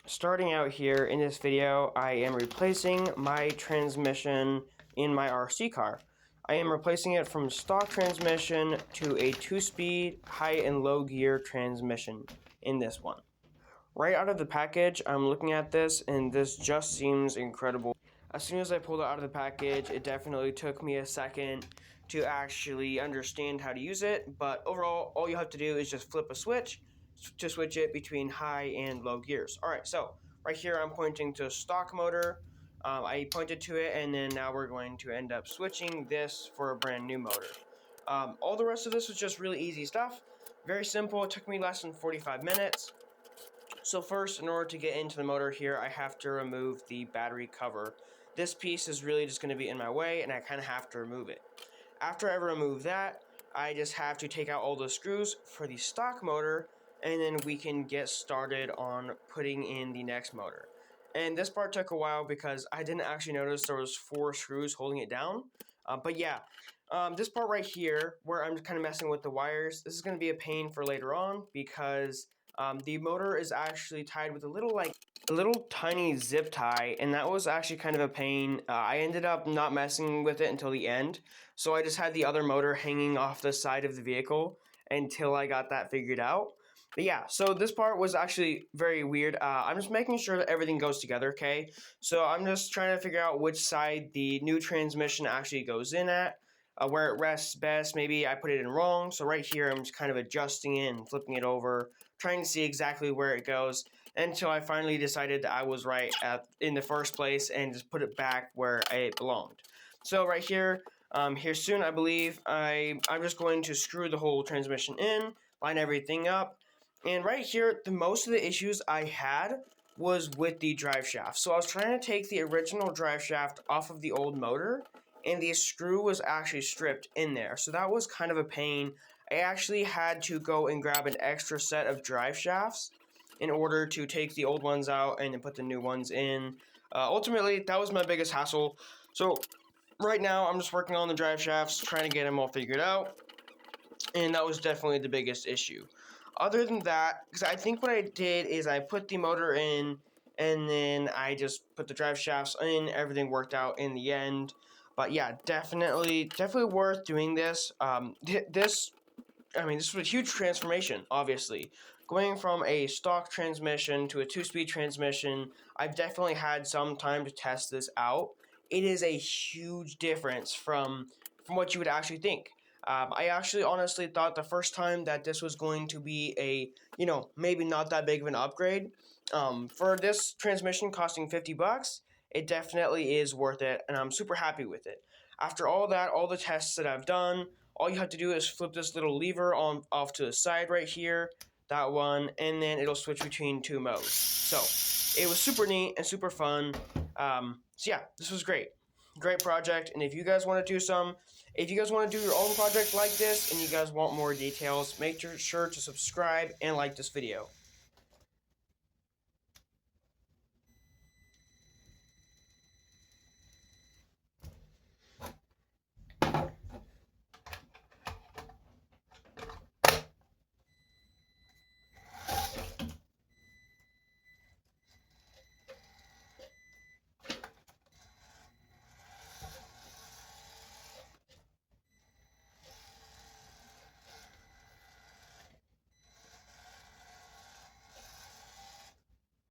Starting out here in this video, I am replacing my transmission in my RC car. I am replacing it from stock transmission to a 2-speed high and low gear transmission in this one. Right out of the package, I'm looking at this and this just seems incredible. As soon as I pulled it out of the package, it definitely took me a second to actually understand how to use it, but overall, all you have to do is just flip a switch to switch it between high and low gears. Alright, so right here I'm pointing to stock motor. I pointed to it, and then now we're going to end up switching this for a brand new motor. All the rest of this was just really easy stuff. Very simple. It took me less than 45 minutes. So first, in order to get into the motor here, I have to remove the battery cover. This piece is really just going to be in my way, and I kind of have to remove it. After I remove that, I just have to take out all the screws for the stock motor, and then we can get started on putting in the next motor. And this part took a while because I didn't actually notice there was 4 screws holding it down. But yeah, this part right here, where I'm kind of messing with the wires, this is going to be a pain for later on because the motor is actually tied with a little tiny zip tie, and that was actually kind of a pain. I ended up not messing with it until the end, so I just had the other motor hanging off the side of the vehicle until I got that figured out. But yeah, so this part was actually very weird. I'm just making sure that everything goes together, okay? So I'm just trying to figure out which side the new transmission actually goes in at. Where it rests best, maybe I put it in wrong. So right here, I'm just kind of adjusting it and flipping it over, trying to see exactly where it goes until I finally decided that I was right in the first place and just put it back where it belonged. So right here, here soon, I believe, I'm just going to screw the whole transmission in, line everything up. And right here, most of the issues I had was with the drive shaft. So I was trying to take the original drive shaft off of the old motor, and the screw was actually stripped in there. So that was kind of a pain. I actually had to go and grab an extra set of drive shafts in order to take the old ones out and then put the new ones in. Ultimately, that was my biggest hassle. So right now, I'm just working on the drive shafts, trying to get them all figured out. And that was definitely the biggest issue. Other than that, because I think what I did is I put the motor in, and then I just put the drive shafts in. Everything worked out in the end. But yeah, definitely worth doing this. This was a huge transformation, obviously. Going from a stock transmission to a 2-speed transmission, I've definitely had some time to test this out. It is a huge difference from what you would actually think. I actually honestly thought the first time that this was going to be a, maybe not that big of an upgrade. For this transmission costing $50, it definitely is worth it, and I'm super happy with it. After all that, all the tests that I've done, all you have to do is flip this little lever off to the side right here, that one, and then it'll switch between 2 modes. So it was super neat and super fun. So yeah, this was great. Great project, and if you guys want to do your own project like this and you guys want more details, make sure to subscribe and like this video.